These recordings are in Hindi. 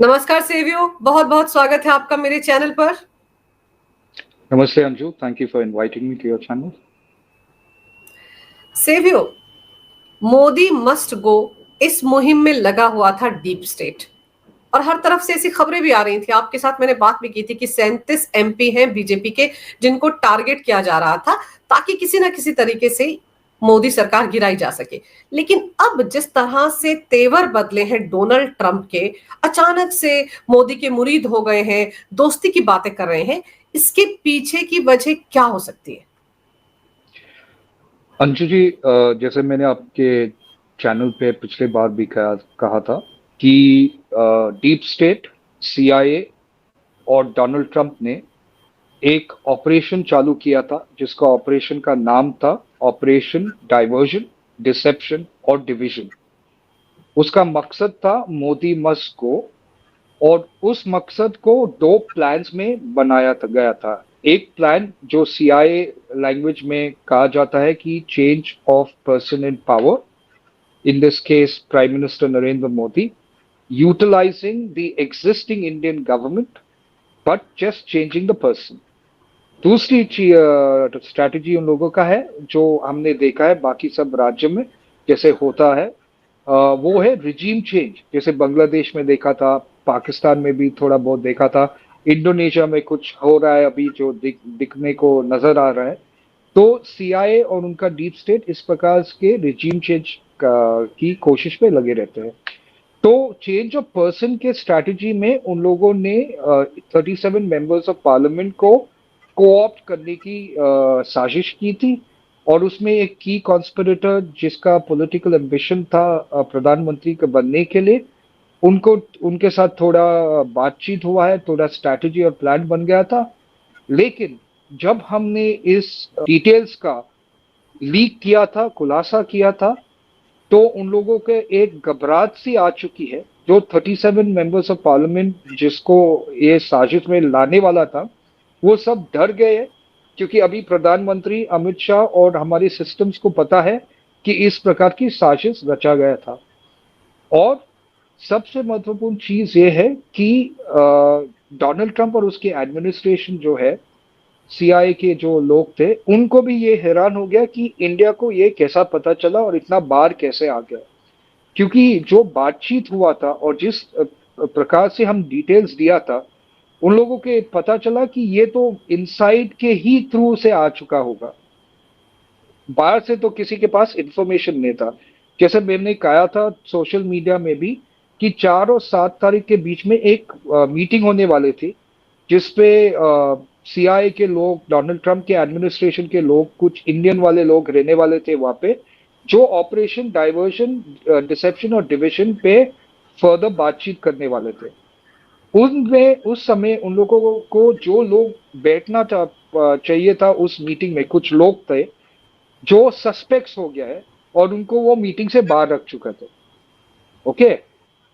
नमस्कार सेवियो, बहुत बहुत स्वागत है आपका मेरे चैनल पर। Namaste Anju, thank you for inviting me to your channel. Savio, Modi must go इस मुहिम में लगा हुआ था डीप स्टेट, और हर तरफ से ऐसी खबरें भी आ रही थी। आपके साथ मैंने बात भी की थी कि 37 एमपी हैं बीजेपी के जिनको टारगेट किया जा रहा था ताकि किसी ना किसी तरीके से मोदी सरकार गिराई जा सके। लेकिन अब जिस तरह से तेवर बदले हैं डोनाल्ड ट्रंप के, अचानक से मोदी के मुरीद हो गए हैं, दोस्ती की बातें कर रहे हैं, इसके पीछे की वजह क्या हो सकती है? अंजू जी, जैसे मैंने आपके चैनल पे पिछले बार भी कहा था कि डीप स्टेट, सीआईए और डोनाल्ड ट्रंप ने एक ऑपरेशन चालू किया था जिसका ऑपरेशन का नाम था ऑपरेशन डाइवर्जन, डिसेप्शन और डिवीजन। उसका मकसद था मोदी मस्ट गो, और उस मकसद को दो प्लान्स में बनाया गया था। एक प्लान जो सीआईए लैंग्वेज में कहा जाता है कि change of person in power, in this case prime minister Narendra Modi, utilizing the existing Indian government but just changing the person. दूसरी स्ट्रैटेजी उन लोगों का है जो हमने देखा है बाकी सब राज्य में जैसे होता है, वो है रिजीम चेंज। जैसे बांग्लादेश में देखा था, पाकिस्तान में भी थोड़ा बहुत देखा था, इंडोनेशिया में कुछ हो रहा है अभी जो दिखने को नजर आ रहा है। तो सीआईए और उनका डीप स्टेट इस प्रकार के रिजीम चेंज की कोशिश में लगे रहते हैं। तो चेंज ऑफ पर्सन के स्ट्रैटेजी में उन लोगों ने 37 मेंबर्स ऑफ पार्लियामेंट को कोऑप्ट करने की साजिश की थी, और उसमें एक की कॉन्स्पिरेटर जिसका पॉलिटिकल एम्बिशन था प्रधानमंत्री के बनने के लिए, उनको उनके साथ थोड़ा बातचीत हुआ है, थोड़ा स्ट्रैटेजी और प्लान बन गया था। लेकिन जब हमने इस डिटेल्स का लीक किया था, खुलासा किया था, तो उन लोगों के एक घबराहट सी आ चुकी है। जो 37 मेंबर्स ऑफ पार्लियामेंट जिसको ये साजिश में लाने वाला था, वो सब डर गए हैं, क्योंकि अभी प्रधानमंत्री अमित शाह और हमारे सिस्टम्स को पता है कि इस प्रकार की साजिश रचा गया था। और सबसे महत्वपूर्ण चीज ये है कि डोनाल्ड ट्रंप और उसकी एडमिनिस्ट्रेशन जो है, सीआईए के जो लोग थे, उनको भी ये हैरान हो गया कि इंडिया को ये कैसा पता चला और इतना बार कैसे आ गया। क्योंकि जो बातचीत हुआ था और जिस प्रकार से हम डिटेल्स दिया था, उन लोगों के पता चला कि ये तो इनसाइड के ही थ्रू से आ चुका होगा, बाहर से तो किसी के पास इंफॉर्मेशन नहीं था। जैसे मैंने कहा था सोशल मीडिया में भी कि 4 और 7 तारीख के बीच में एक मीटिंग होने वाली थी, जिसपे सीआईए के लोग, डोनाल्ड ट्रंप के एडमिनिस्ट्रेशन के लोग, कुछ इंडियन वाले लोग रहने वाले थे वहां पे, जो ऑपरेशन डाइवर्जन, डिसेप्शन और डिविजन पे फर्दर बातचीत करने वाले थे। उनमें उस समय उन लोगों को जो लोग बैठना चाहिए था उस मीटिंग में, कुछ लोग थे जो सस्पेक्ट्स हो गया है, और उनको वो मीटिंग से बाहर रख चुके थे। ओके,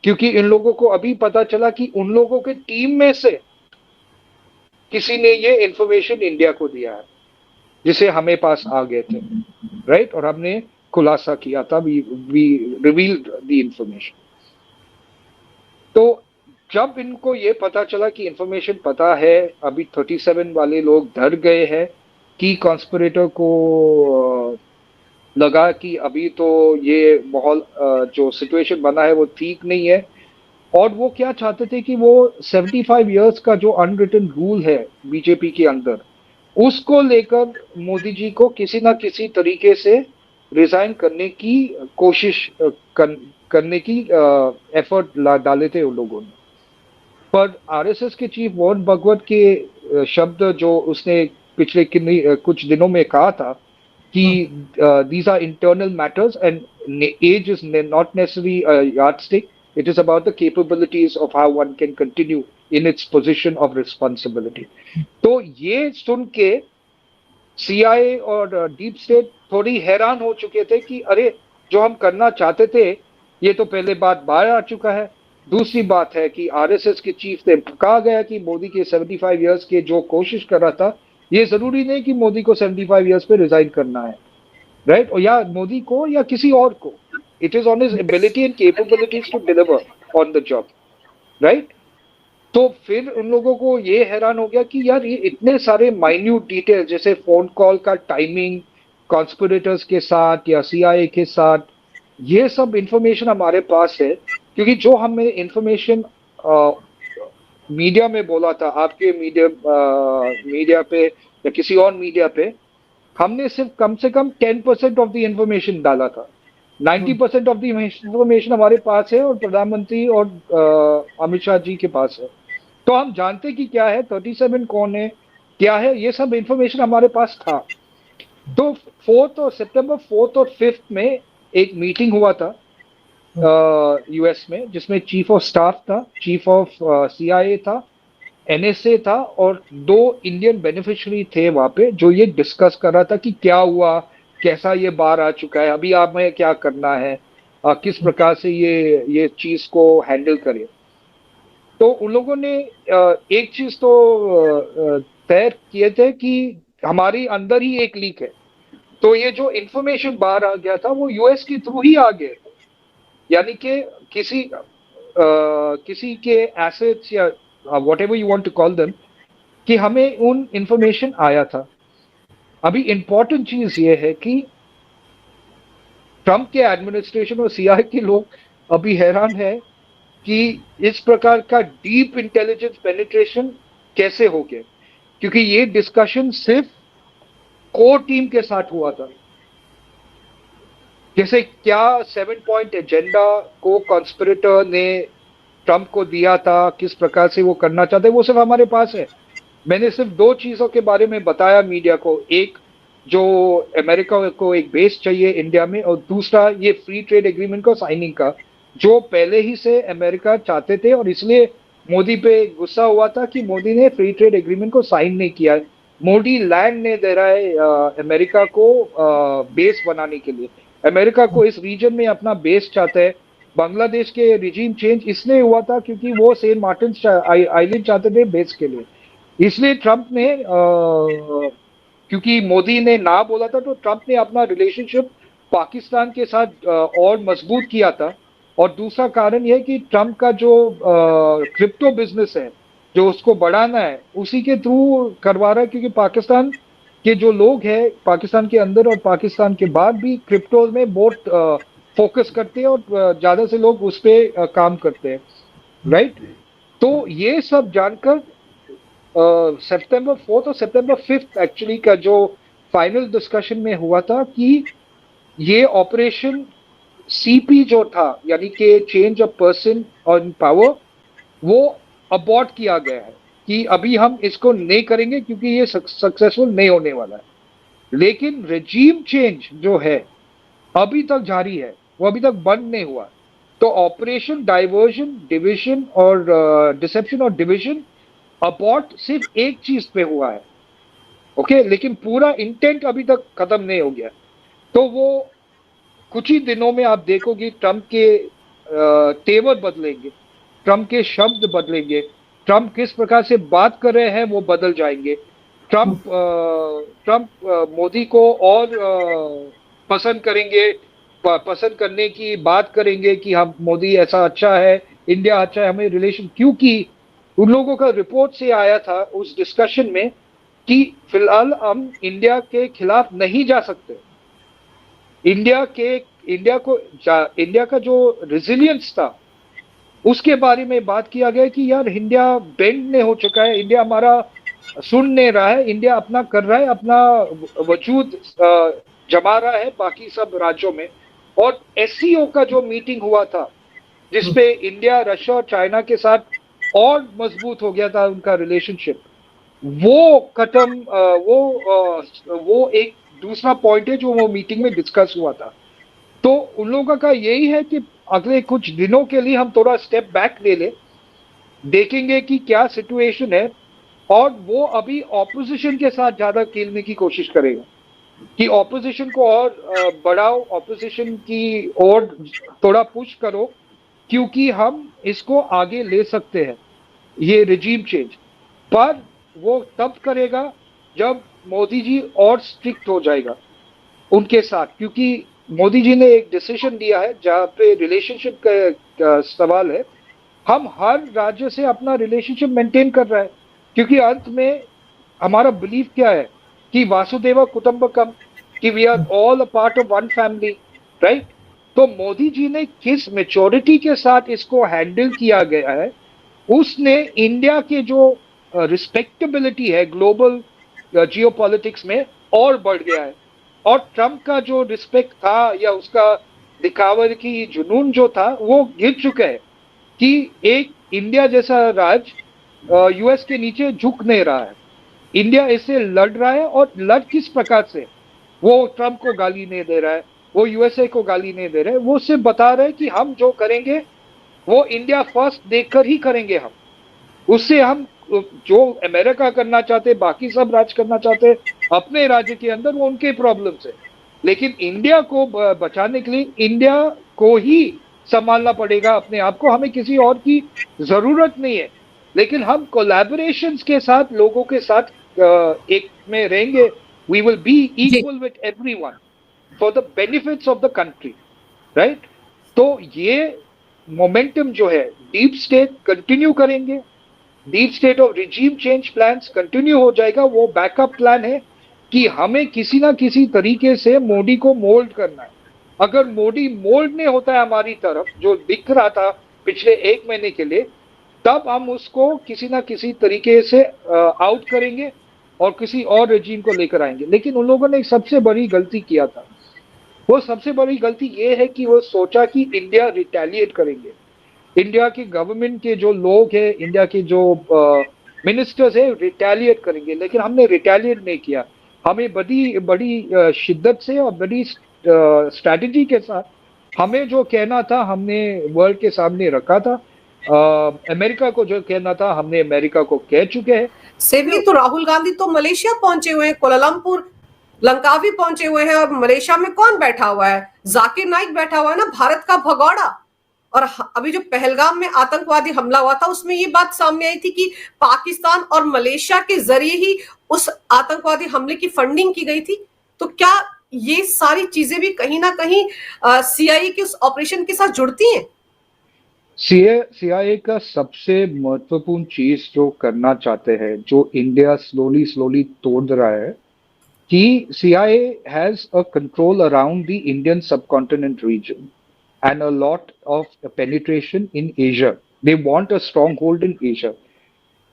क्योंकि इन लोगों को अभी पता चला कि उन लोगों के टीम में से किसी ने ये इंफॉर्मेशन इंडिया को दिया है, जिसे हमें पास आ गए थे, राइट, और हमने खुलासा किया था, वी रिवील्ड द इंफॉर्मेशन। तो जब इनको ये पता चला कि इंफॉर्मेशन पता है, अभी 37 वाले लोग डर गए हैं कि कॉन्स्पिरेटर को लगा कि अभी तो ये माहौल, जो सिचुएशन बना है वो ठीक नहीं है। और वो क्या चाहते थे कि वो 75 इयर्स का जो अनरिटन रूल है बीजेपी के अंदर, उसको लेकर मोदी जी को किसी ना किसी तरीके से रिजाइन करने की कोशिश करने की एफर्ट डाले थे उन लोगों ने। पर आरएसएस के चीफ मोहन भगवत के शब्द जो उसने पिछले कुछ दिनों में कहा था कि these are internal matters and age is not necessarily a yardstick. It is about the capabilities of how one can continue in its position of responsibility. तो ये सुन के सीआईए और डीप स्टेट थोड़ी हैरान हो चुके थे कि अरे, जो हम करना चाहते थे ये तो पहले बात बाहर आ चुका है। दूसरी बात है कि आरएसएस के चीफ से कहा गया कि मोदी के 75 इयर्स के जो कोशिश कर रहा था, ये जरूरी नहीं कि मोदी को 75 इयर्स पे रिजाइन करना है, राइट, और या मोदी को या किसी और को। It is on his ability and capabilities to deliver on the job. Right. तो फिर उन लोगों को ये हैरान हो गया कि यार ये इतने सारे माइन्यूट डिटेल, जैसे फोन कॉल का टाइमिंग कॉन्स्पिरेटर्स के साथ या सीआईए के साथ, ये सब इंफॉर्मेशन हमारे पास है। क्योंकि जो हमें इंफॉर्मेशन मीडिया में बोला था, आपके मीडिया पे या किसी और मीडिया पे, हमने सिर्फ कम से कम 10% ऑफ द इंफॉर्मेशन डाला था। 90% ऑफ द इंफॉर्मेशन हमारे पास है और प्रधानमंत्री और अमित शाह जी के पास है। तो हम जानते कि क्या है 37 कौन है, क्या है, ये सब इंफॉर्मेशन हमारे पास था। तो 4th और सितंबर 4th और 5th में एक मीटिंग हुआ था यूएस में, जिसमें चीफ ऑफ स्टाफ था, चीफ ऑफ सीआईए था, एनएसए था, और 2 इंडियन बेनिफिशियरी थे वहां पे, जो ये डिस्कस कर रहा था कि क्या हुआ, कैसा ये बार आ चुका है, अभी आप में क्या करना है, किस प्रकार से ये चीज को हैंडल करें। तो उन लोगों ने एक चीज तो तय किए थे कि हमारी अंदर ही एक लीक है। तो ये जो इंफॉर्मेशन बाहर आ गया था वो यूएस के थ्रू ही आ गया, यानी कि किसी के एसेट्स या whatever you want to call them, कि हमें उन इंफॉर्मेशन आया था। अभी इंपॉर्टेंट चीज ये है कि ट्रंप के एडमिनिस्ट्रेशन और सीआईए के लोग अभी हैरान है कि इस प्रकार का डीप इंटेलिजेंस पेनिट्रेशन कैसे हो गया, क्योंकि ये डिस्कशन सिर्फ कोर टीम के साथ हुआ था। जैसे क्या 7 पॉइंट एजेंडा को कॉन्स्पिरेटर ने ट्रंप को दिया था, किस प्रकार से वो करना चाहते, वो सिर्फ हमारे पास है। मैंने सिर्फ 2 चीजों के बारे में बताया मीडिया को, एक जो अमेरिका को एक बेस चाहिए इंडिया में, और दूसरा ये फ्री ट्रेड एग्रीमेंट को साइनिंग का, जो पहले ही से अमेरिका चाहते थे, और इसलिए मोदी पे गुस्सा हुआ था कि मोदी ने फ्री ट्रेड एग्रीमेंट को साइन नहीं किया। मोदी लैंड नहीं दे रहा है अमेरिका को बेस बनाने के लिए। अमेरिका को इस रीजन में अपना बेस चाहता है। बांग्लादेश के रिजीम चेंज इसलिए हुआ था क्योंकि वो सेंट मार्टिन आइलैंड चाहते थे बेस के लिए। इसलिए ट्रंप ने क्योंकि मोदी ने ना बोला था, तो ट्रंप ने अपना रिलेशनशिप पाकिस्तान के साथ और मजबूत किया था। और दूसरा कारण यह कि ट्रंप का जो क्रिप्टो बिजनेस है, जो उसको बढ़ाना है, उसी के थ्रू करवा रहा है, क्योंकि पाकिस्तान के जो लोग हैं, पाकिस्तान के अंदर और पाकिस्तान के बाहर भी क्रिप्टो में बहुत फोकस करते हैं, और ज्यादा से लोग उस पर काम करते हैं, राइट। तो ये सब जानकर सितंबर 4th और सितंबर 5th एक्चुअली का जो फाइनल डिस्कशन में हुआ था कि ये ऑपरेशन सीपी जो था, यानी कि change of person on power, वो अबॉर्ट किया गया है कि अभी हम इसको नहीं करेंगे क्योंकि ये सक्सेसफुल नहीं होने वाला है। लेकिन रेजीम चेंज जो है अभी तक जारी है, वो अभी तक बंद नहीं हुआ। तो ऑपरेशन डाइवर्जन, डिविजन और डिसेप्शन और डिविजन अबॉर्ट सिर्फ एक चीज पे हुआ है, ओके, लेकिन पूरा इंटेंट अभी तक खत्म नहीं हो गया। तो वो कुछ ही दिनों में आप देखोगे ट्रंप के तेवर बदलेंगे, ट्रंप के शब्द बदलेंगे, ट्रंप किस प्रकार से बात कर रहे हैं वो बदल जाएंगे। ट्रंप मोदी को और पसंद करेंगे, पसंद करने की बात करेंगे कि हम मोदी ऐसा अच्छा है, इंडिया अच्छा है, हमें रिलेशन, क्योंकि उन लोगों का रिपोर्ट से आया था उस डिस्कशन में कि फिलहाल हम इंडिया के खिलाफ नहीं जा सकते। इंडिया का जो रेजिलियंस था उसके बारे में बात किया गया कि यार इंडिया बेंड नहीं हो चुका है, इंडिया हमारा सुन नहीं रहा है, इंडिया अपना कर रहा है, अपना वजूद जमा रहा है बाकी सब राज्यों में। और एससीओ का जो मीटिंग हुआ था जिसपे इंडिया, रशिया और चाइना के साथ और मजबूत हो गया था उनका रिलेशनशिप, वो खत्म, वो एक दूसरा पॉइंट है जो वो मीटिंग में डिस्कस हुआ था। तो उन लोगों का यही है कि अगले कुछ दिनों के लिए हम थोड़ा स्टेप बैक ले ले, देखेंगे कि क्या सिचुएशन है, और वो अभी ऑपोजिशन के साथ ज्यादा खेलने की कोशिश करेगा कि ऑपोजिशन को और बढ़ाओ, ऑपोजिशन की और थोड़ा पुश करो, क्योंकि हम इसको आगे ले सकते हैं ये रिजीम चेंज। पर वो तब करेगा जब मोदी जी और स्ट्रिक्ट हो जाएगा उनके साथ, क्योंकि मोदी जी ने एक डिसीजन दिया है जहां पे रिलेशनशिप का सवाल है हम हर राज्य से अपना रिलेशनशिप मेंटेन कर रहा है, क्योंकि अंत में हमारा बिलीफ क्या है कि वासुदेवा कुटुंबकम, कि we are all a part of one family, right? तो मोदी जी ने किस मेच्योरिटी के साथ इसको हैंडल किया गया है, उसने इंडिया के जो रिस्पेक्टेबिलिटी है ग्लोबल जियोपॉलिटिक्स में और बढ़ गया है। और ट्रम्प का जो रिस्पेक्ट था या उसका दिखावे की जुनून जो था वो गिर चुका है, कि एक इंडिया जैसा राज्य यूएस के नीचे झुक नहीं रहा है। इंडिया इससे लड़ रहा है, और लड़ किस प्रकार से? वो ट्रम्प को गाली नहीं दे रहा है, वो यूएसए को गाली नहीं दे रहे, वो सिर्फ बता रहे हैं कि हम जो करेंगे वो इंडिया फर्स्ट देखकर ही करेंगे। हम उससे हम जो अमेरिका करना चाहते, बाकी सब राज्य करना चाहते अपने राज्य के अंदर, वो उनके प्रॉब्लम है। लेकिन इंडिया को बचाने के लिए इंडिया को ही संभालना पड़ेगा अपने आप को, हमें किसी और की जरूरत नहीं है। लेकिन हम कोलैबोरेशंस के साथ, लोगों के साथ एक में रहेंगे। वी विल बी जी। Equal with everyone for the benefits of the country, right? तो ये मोमेंटम जो है डीप स्टेट कंटिन्यू करेंगे, deep state of regime change plans continue हो जाएगा। वो बैकअप प्लान है कि हमें किसी ना किसी तरीके से मोदी को मोल्ड करना है। अगर मोदी मोल्ड नहीं होता है हमारी तरफ, जो दिख रहा था पिछले 1 महीने के लिए, तब हम उसको किसी ना किसी तरीके से आउट करेंगे और किसी और रेजिम को लेकर आएंगे। लेकिन उन लोगों ने एक सबसे बड़ी गलती किया था। वो सबसे बड़ी गलती ये है कि वो सोचा कि इंडिया रिटेलिएट करेंगे। इंडिया की गवर्नमेंट के जो लोग हैं, इंडिया के जो मिनिस्टर्स है, रिटेलिएट करेंगे। लेकिन हमने रिटेलिएट नहीं किया। हमें बड़ी बड़ी शिद्दत से और बड़ी स्ट्रैटेजी के साथ हमें जो कहना था हमने वर्ल्ड के सामने रखा था। अमेरिका को जो कहना था हमने अमेरिका को कह चुके हैं। सेवी तो राहुल गांधी तो मलेशिया पहुंचे हुए हैं, कोलालमपुर लंकावी पहुंचे हुए हैं, और मलेशिया में कौन बैठा हुआ है? जाकिर नाइक बैठा हुआ है ना, भारत का भगौड़ा। और अभी जो पहलगाम में आतंकवादी हमला हुआ था, उसमें ये बात सामने आई थी कि पाकिस्तान और मलेशिया के जरिए ही उस आतंकवादी हमले की फंडिंग की गई थी। तो क्या ये सारी चीजें भी कहीं ना कहीं सीआईए के उस ऑपरेशन के साथ जुड़ती हैं? सीआईए का सबसे महत्वपूर्ण चीज जो करना चाहते हैं, जो इंडिया स्लोली स्लोली तोड़ रहा है, कि CIA has a control around the Indian subcontinent region and a lot of penetration in Asia. They want a stronghold in Asia.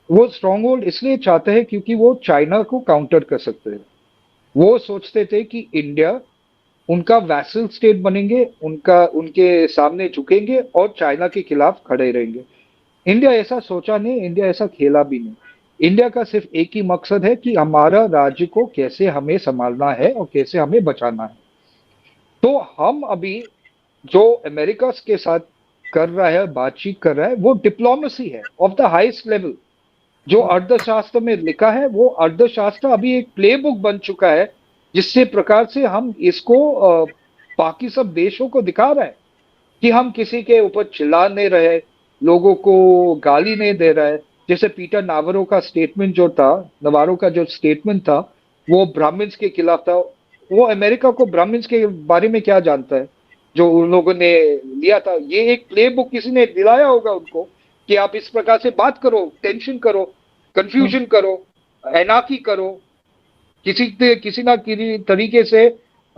वो स्ट्रॉन्ग इसलिए चाहते हैं क्योंकि वो चाइना को काउंटर कर सकते हैं। वो सोचते थे कि इंडिया उनका वैसल स्टेट बनेंगे, उनका उनके सामने झुकेंगे और चाइना के खिलाफ खड़े रहेंगे। इंडिया ऐसा सोचा नहीं, इंडिया ऐसा खेला भी नहीं। इंडिया का सिर्फ एक ही मकसद है कि हमारा राज्य को कैसे हमें संभालना है और कैसे हमें बचाना है। तो हम अभी जो अमेरिका के साथ कर रहा है, बातचीत कर रहा है, वो डिप्लोमेसी है ऑफ द हाईएस्ट लेवल। जो अर्थशास्त्र में लिखा है, वो अर्थशास्त्र अभी एक प्ले बुक बन चुका है, जिससे प्रकार से हम इसको बाकी सब देशों को दिखा रहे हैं कि हम किसी के ऊपर चिल्ला नहीं रहे, लोगों को गाली नहीं दे रहा है। जैसे पीटर नावारो का स्टेटमेंट जो था, नवारो का जो स्टेटमेंट था, वो ब्राह्मण्स के खिलाफ था। वो अमेरिका को ब्राह्मण्स के बारे में क्या जानता है जो उन लोगों ने लिया था? ये एक प्ले बुक किसी ने दिलाया होगा उनको कि आप इस प्रकार से बात करो, टेंशन करो, कंफ्यूजन करो, एनार्की करो, किसी ना किसी तरीके से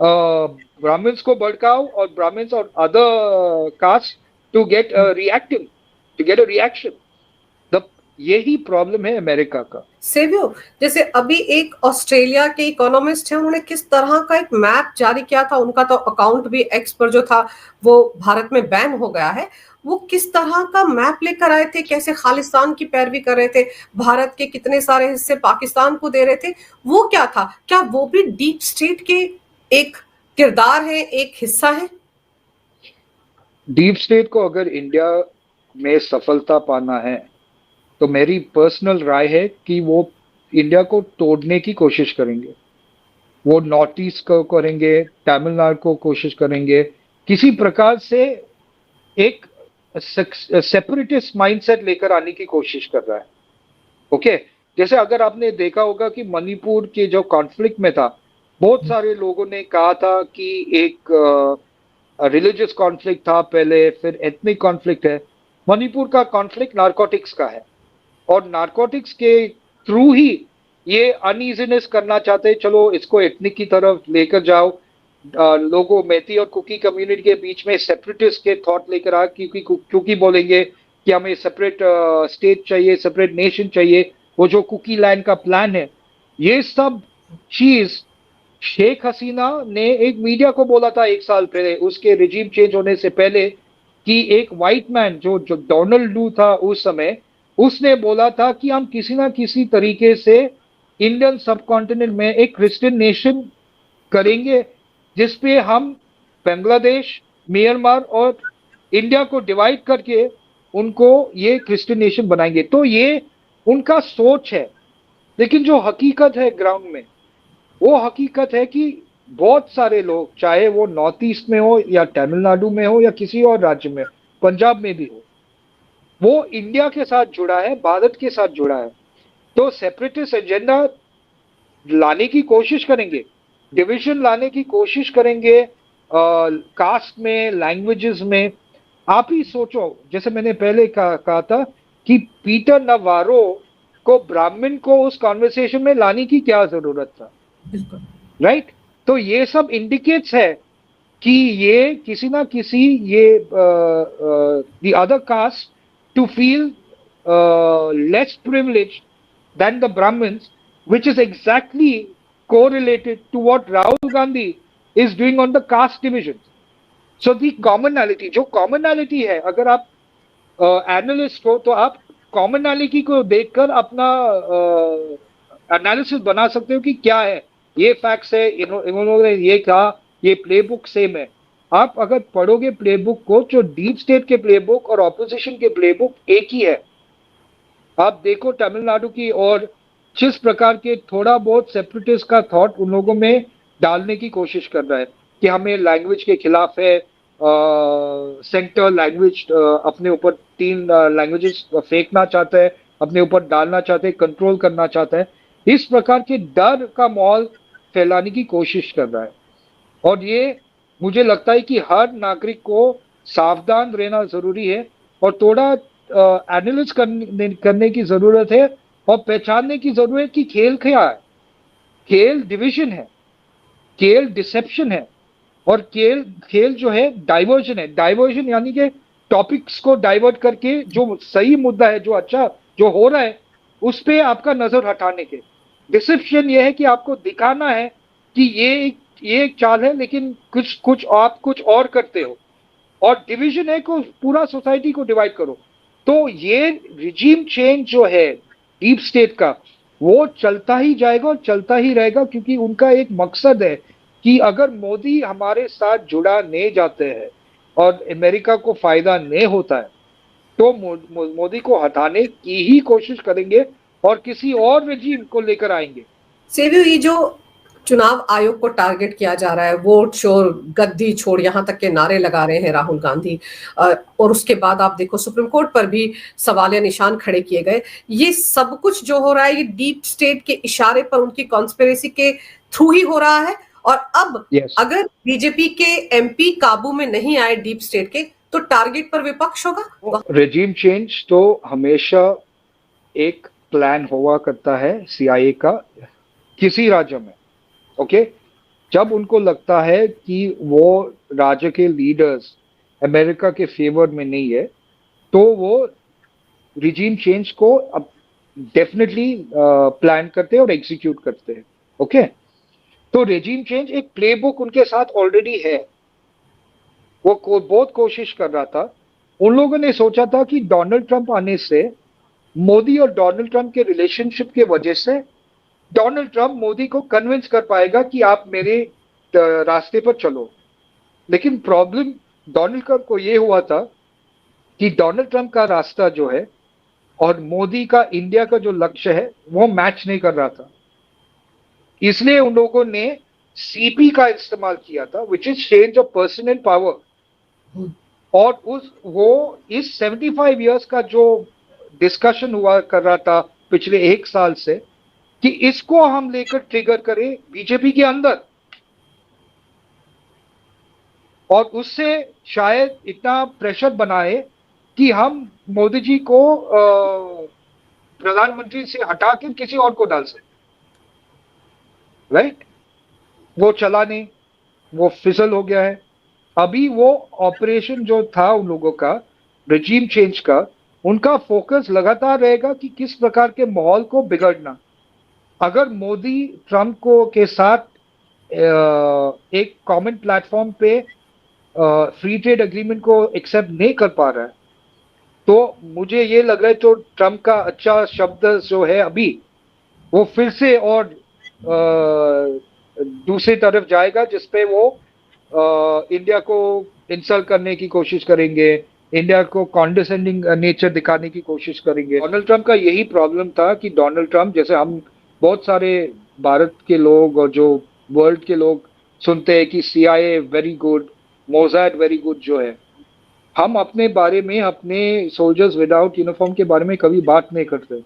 ब्राह्मण्स को भड़काओ और ब्राह्मण्स और other caste to get reactive, to get a reaction. यही प्रॉब्लम है अमेरिका का। सेवियो, जैसे अभी एक ऑस्ट्रेलिया के इकोनॉमिस्ट है, उन्होंने किस तरह का एक मैप जारी किया था। उनका तो अकाउंट भी एक्स पर जो था वो भारत में बैन हो गया है। वो किस तरह का मैप लेकर आए थे, कैसे खालिस्तान की पैरवी कर रहे थे, भारत के कितने सारे हिस्से पाकिस्तान को दे रहे थे, वो क्या था? क्या वो भी डीप स्टेट के एक किरदार है, एक हिस्सा है? डीप स्टेट को अगर इंडिया में सफलता पाना है तो मेरी पर्सनल राय है कि वो इंडिया को तोड़ने की कोशिश करेंगे। वो नॉर्थ ईस्ट को करेंगे, तमिलनाडु को कोशिश करेंगे, किसी प्रकार से एक सेपरेटिस्ट माइंडसेट लेकर आने की कोशिश कर रहा है। ओके, जैसे अगर आपने देखा होगा कि मणिपुर के जो कॉन्फ्लिक्ट में था, बहुत सारे लोगों ने कहा था कि एक रिलीजियस कॉन्फ्लिक्ट था पहले, फिर एथनिक कॉन्फ्लिक्ट है। मणिपुर का कॉन्फ्लिक्ट नारकोटिक्स का है, और नारकोटिक्स के थ्रू ही ये अनईजीनेस करना चाहते हैं, चलो इसको एथनिक की तरफ लेकर जाओ, लोगों मेती और कुकी कम्युनिटी के बीच में सेपरेटिस्ट के थॉट लेकर आ, क्योंकि बोलेंगे कि हमें सेपरेट स्टेट चाहिए, सेपरेट नेशन चाहिए, वो जो कुकी लैंड का प्लान है, ये सब चीज शेख हसीना ने एक मीडिया को बोला था 1 साल पहले, उसके रिजीम चेंज होने से पहले, कि एक व्हाइट मैन जो जो डोनाल्ड लू था उस समय, उसने बोला था कि हम किसी ना किसी तरीके से इंडियन सब कॉन्टिनेंट में एक क्रिश्चियन नेशन करेंगे, जिसपे हम बांग्लादेश, म्यांमार और इंडिया को डिवाइड करके उनको ये क्रिश्चियन नेशन बनाएंगे। तो ये उनका सोच है, लेकिन जो हकीकत है ग्राउंड में, वो हकीकत है कि बहुत सारे लोग, चाहे वो नॉर्थ ईस्ट में हो या तमिलनाडु में हो या किसी और राज्य में, पंजाब में भी हो, वो इंडिया के साथ जुड़ा है, भारत के साथ जुड़ा है। तो सेपरेटिस्ट एजेंडा लाने की कोशिश करेंगे, डिवीजन लाने की कोशिश करेंगे, कास्ट में, लैंग्वेजेस में। आप ही सोचो, जैसे मैंने पहले कहा था कि पीटर नवारो को, ब्राह्मण को उस कॉन्वर्सेशन में लाने की क्या जरूरत था, राइट? तो ये सब इंडिकेट्स है कि ये किसी ना किसी, ये the other caste to feel less privilege than the Brahmins, which is exactly correlated to what Rahul Gandhi is doing on the caste division. So the commonality, जो commonality है, अगर आप एनालिस्ट हो तो आप कॉमनैलिटी को देखकर अपना एनालिसिस बना सकते हो कि क्या है, ये फैक्ट्स है, इन्होंने ये कहा, ये प्लेबुक सेम है। आप अगर पढ़ोगे प्लेबुक को, जो डीप स्टेट के प्लेबुक और ऑपोजिशन के प्लेबुक एक ही है। आप देखो तमिलनाडु की, और जिस प्रकार के थोड़ा बहुत सेपरेटिस्ट का थॉट उन लोगों में डालने की कोशिश कर रहा है कि हमें लैंग्वेज के खिलाफ है, सेंटर लैंग्वेज, अपने ऊपर 3 लैंग्वेजेस फेंकना चाहता है, अपने ऊपर डालना चाहते हैं, कंट्रोल करना चाहता है, इस प्रकार के डर का माहौल फैलाने की कोशिश कर रहा है। और ये मुझे लगता है कि हर नागरिक को सावधान रहना जरूरी है, और थोड़ा एनालिस करने की जरूरत है, और पहचानने की जरूरत है कि खेल क्या है। खेल डिवीजन है, खेल डिसेप्शन है, और खेल जो है डाइवर्जन है। डाइवर्जन यानी कि टॉपिक्स को डाइवर्ट करके जो सही मुद्दा है, जो अच्छा जो हो रहा है, उस पे आपका नजर हटाने के। डिसेप्शन ये है कि आपको दिखाना है कि ये एक चाल है, लेकिन कुछ आप कुछ और करते हो। और डिवीजन है को पूरा सोसाइटी को डिवाइड करो। तो ये रिजीम चेंज जो है डीप स्टेट का, वो चलता ही जाएगा और चलता ही रहेगा, क्योंकि उनका एक मकसद है कि अगर मोदी हमारे साथ जुड़ा नहीं जाते हैं और अमेरिका को फायदा नहीं होता है, तो मोदी को हटाने की ही कोशिश करेंगे और किसी और रिजीम को लेकर आएंगे। सेव्यू, ये जो चुनाव आयोग को टारगेट किया जा रहा है, वोट छोड़, गद्दी छोड़, यहाँ तक के नारे लगा रहे हैं राहुल गांधी, और उसके बाद आप देखो सुप्रीम कोर्ट पर भी सवालिया निशान खड़े किए गए। ये सब कुछ जो हो रहा है, ये डीप स्टेट के इशारे पर, उनकी कॉन्स्पिरेसी के थ्रू ही हो रहा है। और अब अगर बीजेपी के एमपी काबू में नहीं आए डीप स्टेट के, तो टारगेट पर विपक्ष होगा। रेजिम चेंज तो हमेशा एक प्लान हुआ करता है सीआईए का किसी राज्य में, ओके? जब उनको लगता है कि वो राज्य के लीडर्स अमेरिका के फेवर में नहीं है, तो वो रिजीम चेंज को अब डेफिनेटली प्लान करते हैं और एग्जीक्यूट करते हैं, ओके? तो रिजीम चेंज एक प्लेबुक उनके साथ ऑलरेडी है। वो बहुत कोशिश कर रहा था। उन लोगों ने सोचा था कि डोनाल्ड ट्रंप आने से, मोदी और डोनाल्ड ट्रंप के रिलेशनशिप के वजह से, डोनाल्ड ट्रंप मोदी को कन्विंस कर पाएगा कि आप मेरे रास्ते पर चलो। लेकिन प्रॉब्लम डोनाल्ड ट्रंप को यह हुआ था कि डोनाल्ड ट्रंप का रास्ता जो है और मोदी का इंडिया का जो लक्ष्य है, वो मैच नहीं कर रहा था। इसलिए उन लोगों ने सीपी का इस्तेमाल किया था, which is change of person and power. और वो इस 75 इयर्स का जो डिस्कशन हुआ कर रहा था पिछले 1 साल से, कि इसको हम लेकर ट्रिगर करें बीजेपी के अंदर, और उससे शायद इतना प्रेशर बनाए कि हम मोदी जी को प्रधानमंत्री से हटा के किसी और को डाल सकते, राइट? वो चला नहीं, वो फिसल हो गया है। अभी वो ऑपरेशन जो था उन लोगों का, रिजीम चेंज का, उनका फोकस लगातार रहेगा कि किस प्रकार के माहौल को बिगड़ना। अगर मोदी ट्रंप को के साथ एक कॉमन प्लेटफॉर्म पे फ्री ट्रेड एग्रीमेंट को एक्सेप्ट नहीं कर पा रहा है, तो मुझे ये लग रहा है तो ट्रंप का अच्छा शब्द जो है अभी, वो फिर से और दूसरी तरफ जाएगा, जिसपे वो इंडिया को इंसल्ट करने की कोशिश करेंगे, इंडिया को कॉन्डिसेंडिंग नेचर दिखाने की कोशिश करेंगे। डोनाल्ड ट्रंप का यही प्रॉब्लम था कि डोनाल्ड ट्रंप, जैसे हम बहुत सारे भारत के लोग और जो वर्ल्ड के लोग सुनते हैं कि CIA very good, Mossad very good जो है, हम अपने बारे में, अपने सोल्जर्स विदाउट यूनिफॉर्म के बारे में कभी बात नहीं करते।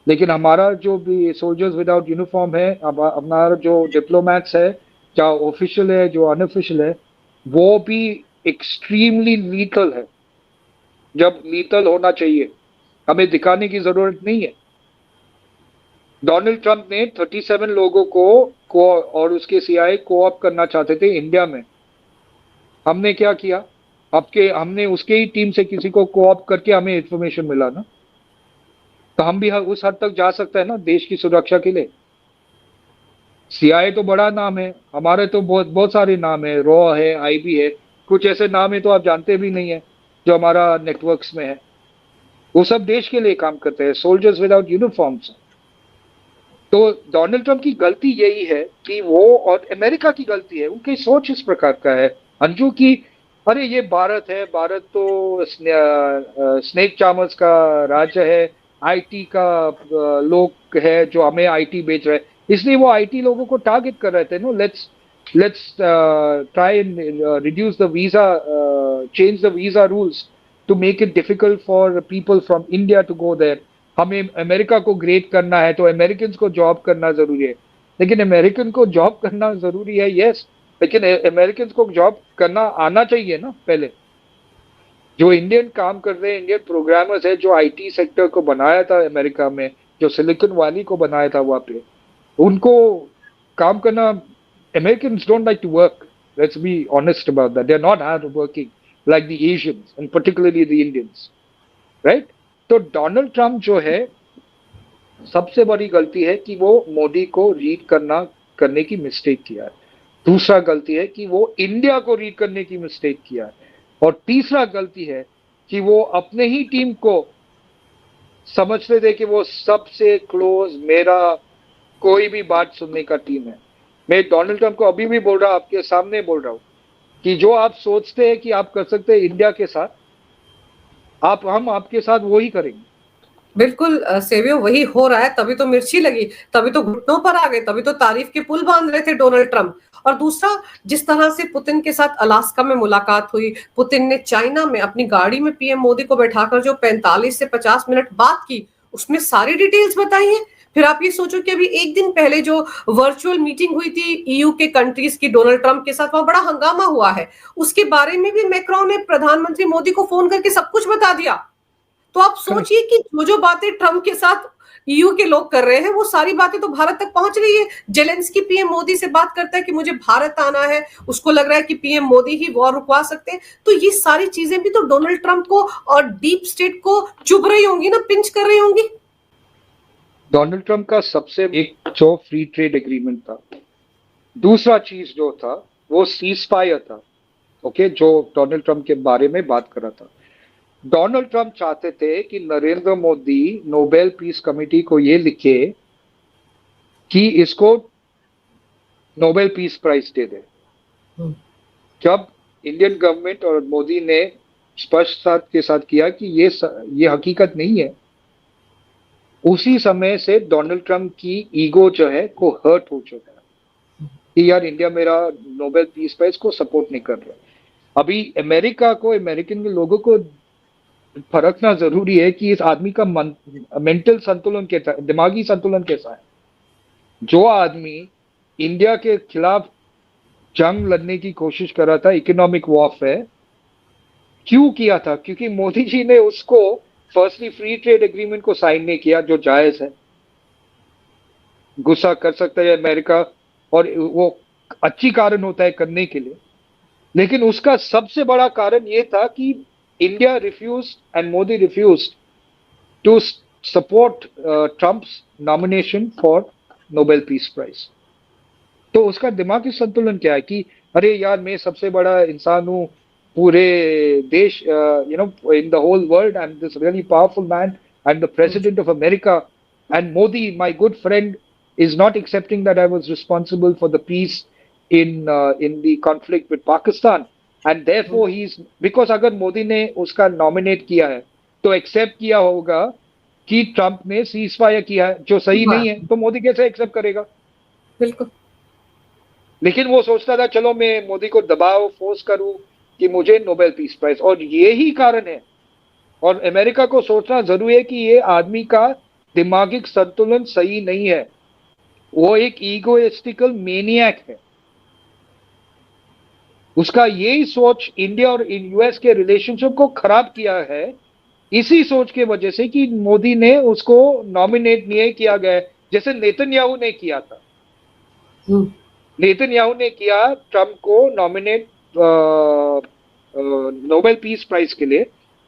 लेकिन हमारा जो भी सोल्जर्स विदाउट यूनिफॉर्म है, हमारा जो डिप्लोमेट्स है, चाहे ऑफिशियल है जो अनऑफिशियल है, वो भी एक्सट्रीमली लीथल है, जब लीथल होना चाहिए। हमें दिखाने की जरूरत नहीं है। डोनाल्ड ट्रंप ने 37 लोगों को और उसके सीआईए को ऑप करना चाहते थे इंडिया में। हमने क्या किया? हमने उसके ही टीम से किसी को कोऑप करके हमें इंफॉर्मेशन मिला ना, तो हम भी उस हद तक जा सकते हैं ना देश की सुरक्षा के लिए। सीआईए तो बड़ा नाम है, हमारे तो बहुत बहुत सारे नाम है, रॉ है, आईबी है, कुछ ऐसे नाम है तो आप जानते भी नहीं है जो हमारा नेटवर्क्स में है। वो सब देश के लिए काम करते हैं, सोल्जर्स विदाउट यूनिफॉर्म्स। तो डोनाल्ड ट्रंप की गलती यही है कि वो, और अमेरिका की गलती है, उनकी सोच इस प्रकार का है अंजू की, अरे ये भारत है, भारत तो स्नेक चार्मर्स का राज्य है, आईटी का लोग है जो हमें आईटी बेच रहे हैं, इसलिए वो आईटी लोगों को टारगेट कर रहे थे। No, let's try and reduce the visa, change the visa rules to make it difficult for people from India to go there. हमें अमेरिका को ग्रेट करना है तो अमेरिकन को जॉब करना जरूरी है। लेकिन अमेरिकन को जॉब करना जरूरी है, यस, लेकिन अमेरिकन को जॉब करना आना चाहिए ना पहले। जो इंडियन काम कर रहे हैं, इंडियन प्रोग्रामर्स है, जो आईटी सेक्टर को बनाया था अमेरिका में, जो सिलिकॉन वैली को बनाया था वहां पे, उनको काम करना, American don't like to work, let's be honest about that, they are not hard working like the Asians and particularly the Indians, right? तो डोनाल्ड ट्रंप जो है, सबसे बड़ी गलती है कि वो मोदी को रीड करने की मिस्टेक किया है। दूसरा गलती है कि वो इंडिया को रीड करने की मिस्टेक किया है। और तीसरा गलती है कि वो अपने ही टीम को समझते थे कि वो सबसे क्लोज, मेरा कोई भी बात सुनने का टीम है। मैं डोनाल्ड ट्रंप को अभी भी बोल रहा हूं, आपके सामने बोल रहा हूं, कि जो आप सोचते हैं कि आप कर सकते हैं इंडिया के साथ, हम आपके साथ वो ही करेंगे। बिल्कुल सेवियो, वही हो रहा है। तभी तो मिर्ची लगी, तभी तो घुटनों पर आ गए, तभी तो तारीफ के पुल बांध रहे थे डोनाल्ड ट्रंप। और दूसरा, जिस तरह से पुतिन के साथ अलास्का में मुलाकात हुई, पुतिन ने चाइना में अपनी गाड़ी में पीएम मोदी को बैठाकर जो 45 से 50 मिनट बात की, उसमें सारी डिटेल्स बताई है। फिर आप ये सोचो कि अभी एक दिन पहले जो वर्चुअल मीटिंग हुई थी ईयू के कंट्रीज की डोनाल्ड ट्रंप के साथ, वहां बड़ा हंगामा हुआ है। उसके बारे में भी मैक्रोन ने प्रधानमंत्री मोदी को फोन करके सब कुछ बता दिया। तो आप करेक्ट। सोचिए कि जो जो बातें ट्रंप के साथ ईयू के लोग कर रहे हैं, वो सारी बातें तो भारत तक पहुंच रही है। जेलेंस्की पीएम मोदी से बात करता है कि मुझे भारत आना है, उसको लग रहा है कि पीएम मोदी ही वॉर रुकवा सकते हैं। तो ये सारी चीजें भी तो डोनाल्ड ट्रंप को और डीप स्टेट को चुभ रही होंगी ना, पिंच कर रही होंगी। डोनाल्ड ट्रंप का सबसे एक जो फ्री ट्रेड एग्रीमेंट था, दूसरा चीज जो था वो सीज फायर था। ओके, जो डोनाल्ड ट्रंप के बारे में बात कर रहा था, डोनाल्ड ट्रंप चाहते थे कि Narendra Modi Nobel peace committee को ये लिखे कि इसको नोबेल पीस प्राइज दे दे। जब इंडियन गवर्नमेंट और मोदी ने स्पष्टता के साथ किया कि ये हकीकत नहीं है, उसी समय से डोनाल्ड ट्रंप की ईगो जो है को हर्ट हो चुका है कि यार इंडिया मेरा नोबेल पीस प्राइज को सपोर्ट नहीं कर रहा। अभी अमेरिका को, अमेरिकन के लोगों को फरकना जरूरी है कि इस आदमी का मेंटल संतुलन कैसा है, दिमागी संतुलन कैसा है। जो आदमी इंडिया के खिलाफ जंग लड़ने की कोशिश कर रहा था, इकोनॉमिक वॉरफेयर, क्यों किया था? क्योंकि मोदी जी ने उसको फर्स्टली फ्री ट्रेड एग्रीमेंट को साइन नहीं किया, जो जायज है, गुस्सा कर सकता है अमेरिका, और वो अच्छी कारण होता है करने के लिए। लेकिन उसका सबसे बड़ा कारण ये था कि India refuse and Modi refuse to support Trump's nomination for Nobel Peace Prize. तो उसका दिमागी संतुलन क्या है कि अरे यार, मैं सबसे बड़ा इंसान हूँ पूरे देश, in the whole world, I am this really powerful man, I am the president of America, and Modi my good friend is not accepting that I was responsible for the peace in the conflict with Pakistan, and therefore he's, because अगर मोदी ने उसका नॉमिनेट किया है तो एक्सेप्ट किया होगा कि ट्रम्प ने सीज फायर किया है, जो सही नहीं है, तो मोदी कैसे एक्सेप्ट करेगा? बिल्कुल। लेकिन वो सोचता था चलो मैं मोदी को दबाव फोर्स करूं कि मुझे नोबेल पीस प्राइज, और ये ही कारण है। और अमेरिका को सोचना जरूरी है कि ये आदमी का दिमागिक संतुलन सही नहीं है, वो एक ईगोइस्टिकल मेनियक है। उसका यही सोच इंडिया और यूएस के रिलेशनशिप को खराब किया है, इसी सोच के वजह से कि मोदी ने उसको नॉमिनेट नहीं किया गया, जैसे नेतन्याहू ने किया था। नेतन्याहू ने किया ट्रम्प को नॉमिनेट नोबेल पीस प्राइज के लिए,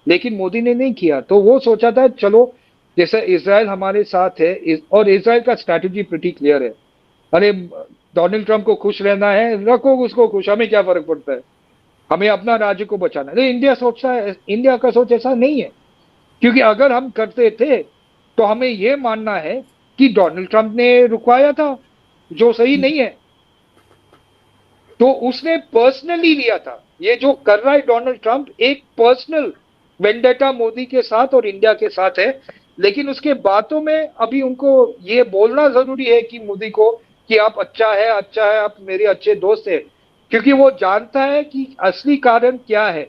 लेकिन मोदी ने नहीं किया। तो वो सोचा था चलो, जैसे इसराइल हमारे साथ है, और इसराइल का स्ट्रैटेजी प्रीटी क्लियर है, अरे डोनाल्ड ट्रम्प को खुश रहना है, रखो उसको खुश, हमें क्या फर्क पड़ता है, हमें अपना राज्य को बचाना है। इंडिया सोचता है, इंडिया का सोच ऐसा नहीं है, क्योंकि अगर हम करते थे तो हमें यह मानना है कि डोनाल्ड ट्रम्प ने रुकवाया था, जो सही नहीं है, तो उसने पर्सनली लिया था। ये जो कर रहा है डोनाल्ड ट्रम्प, एक पर्सनल वेंडेटा मोदी के साथ और इंडिया के साथ है। लेकिन उसके बातों में अभी उनको ये बोलना जरूरी है कि मोदी को कि आप अच्छा है, अच्छा है, आप मेरे अच्छे दोस्त हैं, क्योंकि वो जानता है कि असली कारण क्या है,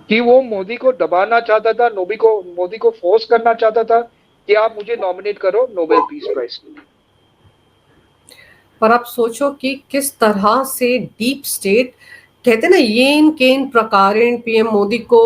कि वो मोदी को दबाना चाहता था, मोदी को फोर्स करना चाहता था कि आप मुझे नॉमिनेट करो नोबेल पीस प्राइज के लिए। पर आप सोचो कि किस तरह से डीप स्टेट, कहते हैं ना, येन केन प्रकारेण, पीएम मोदी को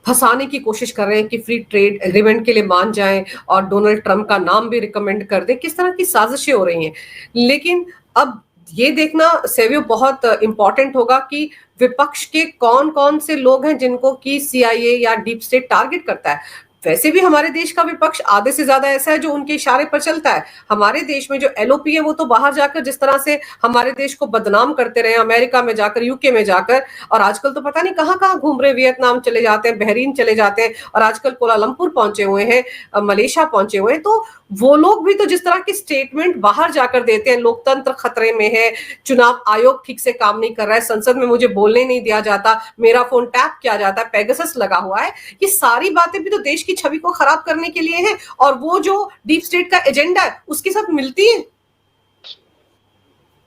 फंसाने की कोशिश कर रहे हैं कि फ्री ट्रेड एग्रीमेंट के लिए मान जाएं और डोनाल्ड ट्रंप का नाम भी रिकमेंड कर दें। किस तरह की साजिशें हो रही हैं। लेकिन अब ये देखना सेवियो बहुत इंपॉर्टेंट होगा कि विपक्ष के कौन कौन से लोग हैं जिनको कि सीआईए या डीप स्टेट टारगेट करता है। वैसे भी हमारे देश का विपक्ष आधे से ज्यादा ऐसा है जो उनके इशारे पर चलता है। हमारे देश में जो एलओपी है वो तो बाहर जाकर जिस तरह से हमारे देश को बदनाम करते रहे, अमेरिका में जाकर, यूके में जाकर, और आजकल तो पता नहीं कहां कहां घूम रहे, वियतनाम चले जाते हैं, बहरीन चले जाते हैं, और आजकल कोलालंपुर पहुंचे हुए हैं, मलेशिया पहुंचे हुए हैं। तो वो लोग भी तो जिस तरह की स्टेटमेंट बाहर जाकर देते हैं, लोकतंत्र खतरे में है, चुनाव आयोग ठीक से काम नहीं कर रहा है, संसद में मुझे बोलने नहीं दिया जाता, मेरा फोन टैप किया जाता है, पेगासस लगा हुआ है, ये सारी बातें भी तो देश की छवि को खराब करने के लिए हैं। और वो जो डीप स्टेट का एजेंडा है उसके साथ मिलती है।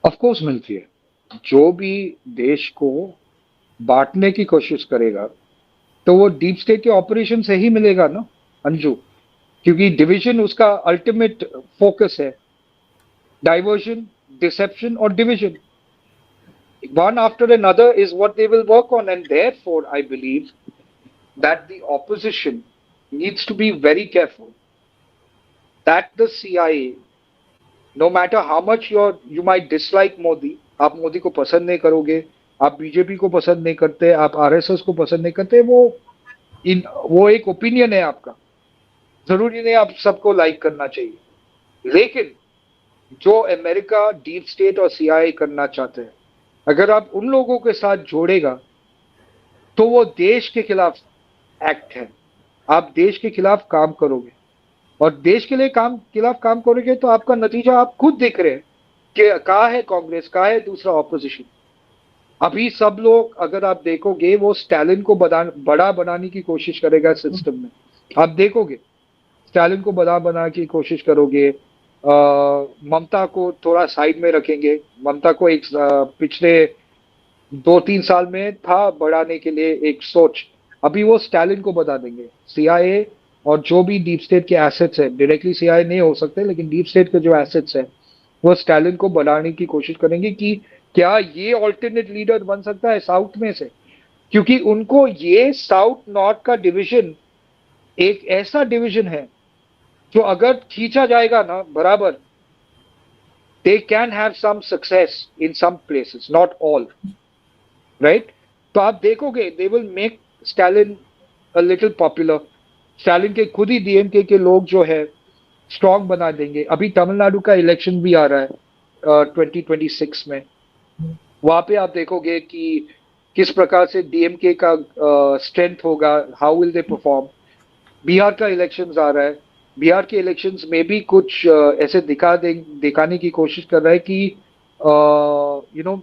ऑफ कोर्स मिलती है। जो भी देश को बांटने की कोशिश करेगा तो वो डीप स्टेट के ऑपरेशन से ही मिलेगा ना अंजू, क्योंकि डिवीजन उसका अल्टीमेट फोकस है। डाइवर्जन, डिसेप्शन और division, one after another is what they will work on, and therefore I believe that the opposition needs to be very careful that the CIA, no matter how much you might dislike Modi, आप मोदी को पसंद नहीं करोगे, आप बीजेपी को पसंद नहीं करते, आप आरएसएस को पसंद नहीं करते, वो एक ओपिनियन है आपका, जरूरी नहीं आप सबको लाइक करना चाहिए। लेकिन जो अमेरिका डीप स्टेट और सीआईए करना चाहते हैं, अगर आप उन लोगों के साथ जोड़ेगा तो वो देश के खिलाफ एक्ट है। आप देश के खिलाफ काम करोगे, और देश के लिए खिलाफ काम करोगे तो आपका नतीजा आप खुद देख रहे हैं कि कहाँ है कांग्रेस, कहाँ है दूसरा ऑपोजिशन। अभी सब लोग, अगर आप देखोगे, वो स्टालिन को बड़ा बनाने की कोशिश करेगा सिस्टम में। आप देखोगे स्टालिन को बड़ा बनाने की कोशिश करोगे, ममता को थोड़ा साइड में रखेंगे। ममता को एक पिछले 2-3 साल में था बढ़ाने के लिए एक सोच, अभी वो स्टालिन को बता देंगे। सीआईए और जो भी डीप स्टेट के एसेट्स है, डायरेक्टली सीआईए नहीं हो सकते, लेकिन डीप स्टेट के जो एसेट्स है वो स्टालिन को बढ़ाने की कोशिश करेंगे कि क्या ये ऑल्टरनेट लीडर बन सकता है साउथ में से। क्योंकि उनको ये साउथ नॉर्थ का डिवीजन एक ऐसा डिवीजन है जो अगर खींचा जाएगा ना बराबर, they can have some success in some places, not all, right? तो आप देखोगे they will make Stalin a little popular. Stalin के खुद ही डीएमके के लोग जो है स्ट्रांग बना देंगे। अभी तमिलनाडु का इलेक्शन भी आ रहा है 2026 में, वहां पे आप देखोगे कि किस प्रकार से डीएमके का स्ट्रेंथ होगा, how will they perform. Bihar का इलेक्शंस आ रहा है, बिहार के इलेक्शंस में भी कुछ ऐसे दिखाने की कोशिश कर रहा है कि you know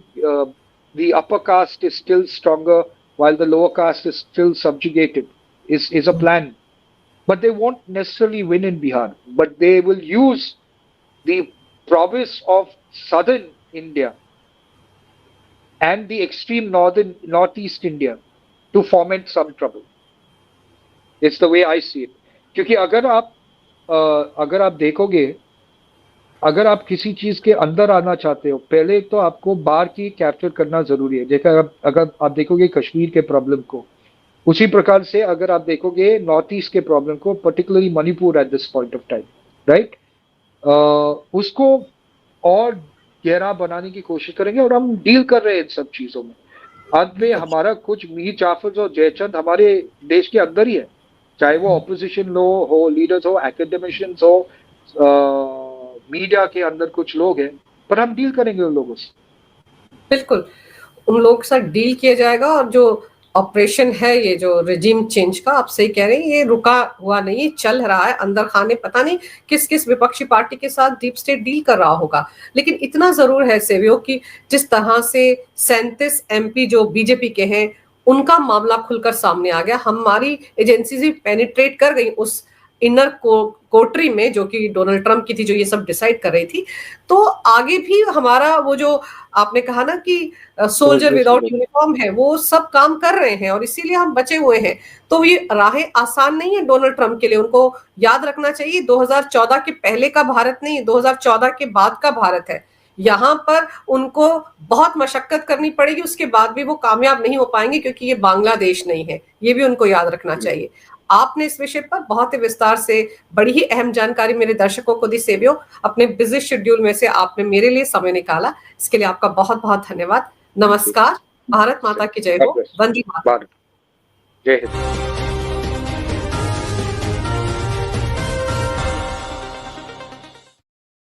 the upper caste is still stronger while the lower caste is still subjugated is a plan, but they won't necessarily win in Bihar, but they will use the province of southern India and the extreme northeast India to foment some trouble. It's the way I see it. क्योंकि अगर आप देखोगे, अगर आप किसी चीज के अंदर आना चाहते हो, पहले तो आपको बाहर की कैप्चर करना जरूरी है। जैसे अगर आप देखोगे कश्मीर के प्रॉब्लम को, उसी प्रकार से अगर आप देखोगे नॉर्थ ईस्ट के प्रॉब्लम को, particularly Manipur at this point of time, right, उसको और गहरा बनाने की कोशिश करेंगे और हम डील कर रहे हैं इन सब चीजों में। अंत में हमारा कुछ मीर जाफर और जयचंद हमारे देश के अंदर ही है, चाहे वो ऑपोजिशन लो हो, लीडर्स हो, एकेडमिशियंस हो, मीडिया के अंदर कुछ लोग हैं, पर हम डील करेंगे उन लोगों से। बिल्कुल, उन लोगों के साथ डील किया जाएगा। और जो ऑपरेशन है ये जो रिजीम चेंज का, आप सही कह रहे हैं, ये रुका हुआ नहीं, चल रहा है। अंदर खाने पता नहीं किस किस विपक्षी पार्टी के साथ डीप स्टेट डील कर रहा होगा, लेकिन इतना जरूर है सेवियो कि जिस तरह से 37 एमपी जो बीजेपी के हैं उनका मामला खुलकर सामने आ गया, हमारी एजेंसी भी पेनिट्रेट कर गई उस इनर कोटरी में जो कि डोनाल्ड ट्रंप की थी, जो ये सब डिसाइड कर रही थी। तो आगे भी हमारा वो जो आपने कहा ना कि सोल्जर विदाउट यूनिफॉर्म है, वो सब काम कर रहे हैं और इसीलिए हम बचे हुए हैं। तो ये राहें आसान नहीं है डोनाल्ड ट्रंप के लिए। उनको याद रखना चाहिए 2014 के पहले का भारत नहीं, 2014 के बाद का भारत है। यहाँ पर उनको बहुत मशक्कत करनी पड़ेगी, उसके बाद भी वो कामयाब नहीं हो पाएंगे, क्योंकि ये बांग्लादेश नहीं है। ये भी उनको याद रखना चाहिए। आपने इस विषय पर बहुत ही विस्तार से बड़ी ही अहम जानकारी मेरे दर्शकों को दी सेवियो। अपने बिजी शेड्यूल में से आपने मेरे लिए समय निकाला, इसके लिए आपका बहुत बहुत धन्यवाद। नमस्कार। भारत माता की जय हो। वंदे मातरम। जय हिंद।